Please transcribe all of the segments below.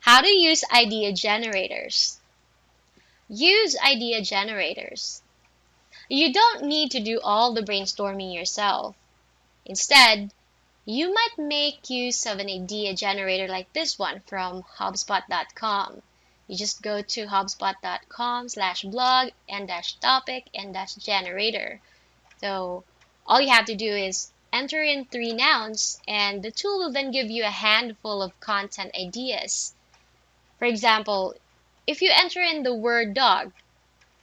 How to use idea generators. Use idea generators. You don't need to do all the brainstorming yourself. Instead, you might make use of an idea generator like this one from HubSpot.com. You just go to hubspot.com/blog and -topic and -generator. So all you have to do is enter in 3 nouns, and the tool will then give you a handful of content ideas. For example, if you enter in the word dog,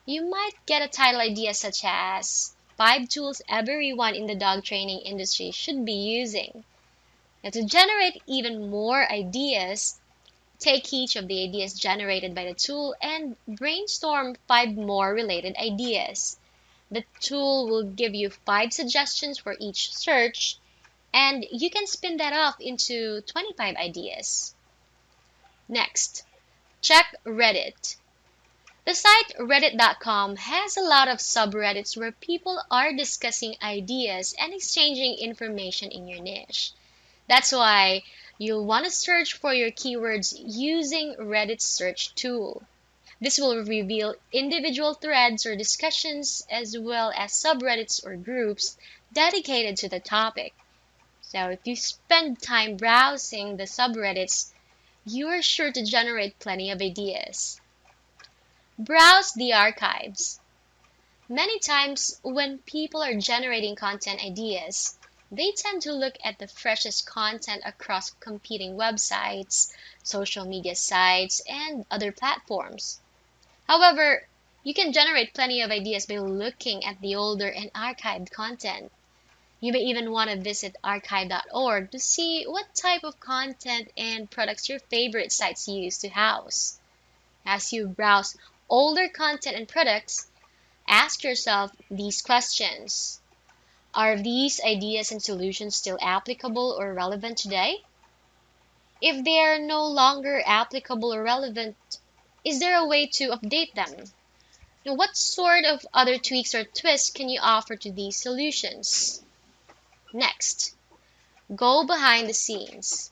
you might get a title idea such as 5 tools everyone in the dog training industry should be using. Now, to generate even more ideas, take each of the ideas generated by the tool and brainstorm 5 more related ideas. The tool will give you 5 suggestions for each search, and you can spin that off into 25 ideas. Next, check Reddit. The site reddit.com has a lot of subreddits where people are discussing ideas and exchanging information in your niche. That's why you'll want to search for your keywords using Reddit's search tool. This will reveal individual threads or discussions as well as subreddits or groups dedicated to the topic. So if you spend time browsing the subreddits, you are sure to generate plenty of ideas. Browse the archives. Many times when people are generating content ideas, they tend to look at the freshest content across competing websites, social media sites, and other platforms. However, you can generate plenty of ideas by looking at the older and archived content. You may even want to visit archive.org to see what type of content and products your favorite sites use to house. As you browse older content and products, ask yourself these questions. Are these ideas and solutions still applicable or relevant today? If they are no longer applicable or relevant, is there a way to update them? Now, what sort of other tweaks or twists can you offer to these solutions? Next, go behind the scenes.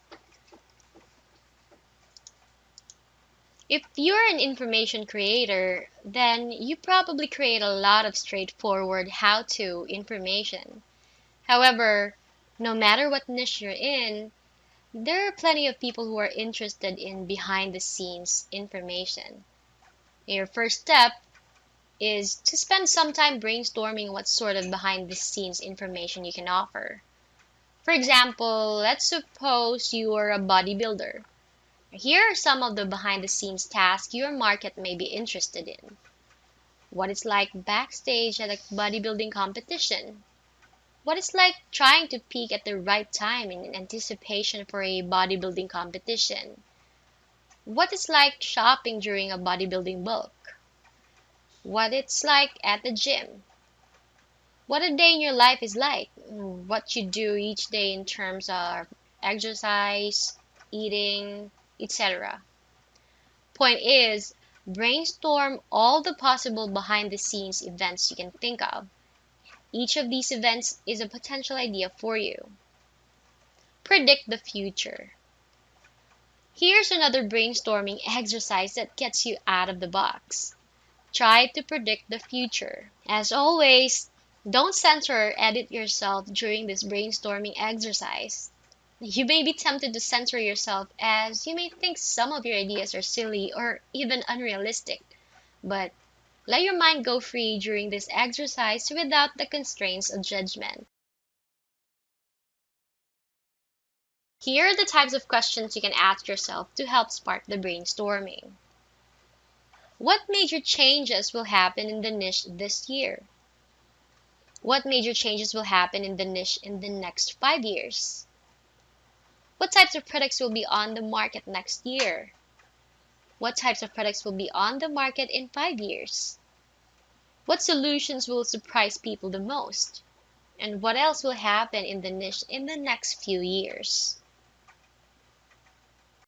If you're an information creator, then you probably create a lot of straightforward how-to information. However, no matter what niche you're in, there are plenty of people who are interested in behind-the-scenes information. Your first step is to spend some time brainstorming what sort of behind-the-scenes information you can offer. For example, let's suppose you are a bodybuilder. Here are some of the behind-the-scenes tasks your market may be interested in. What it's like backstage at a bodybuilding competition. What it's like trying to peak at the right time in anticipation for a bodybuilding competition. What it's like shopping during a bodybuilding bulk. What it's like at the gym. What a day in your life is like. What you do each day in terms of exercise, eating, etc. Point is, brainstorm all the possible behind-the-scenes events you can think of. Each of these events is a potential idea for you. Predict the future. Here's another brainstorming exercise that gets you out of the box. Try to predict the future. As always, don't censor or edit yourself during this brainstorming exercise. You may be tempted to censor yourself as you may think some of your ideas are silly or even unrealistic, but let your mind go free during this exercise without the constraints of judgment. Here are the types of questions you can ask yourself to help spark the brainstorming. What major changes will happen in the niche this year? What major changes will happen in the niche in the next 5 years? What types of products will be on the market next year? What types of products will be on the market in 5 years? What solutions will surprise people the most? And what else will happen in the niche in the next few years?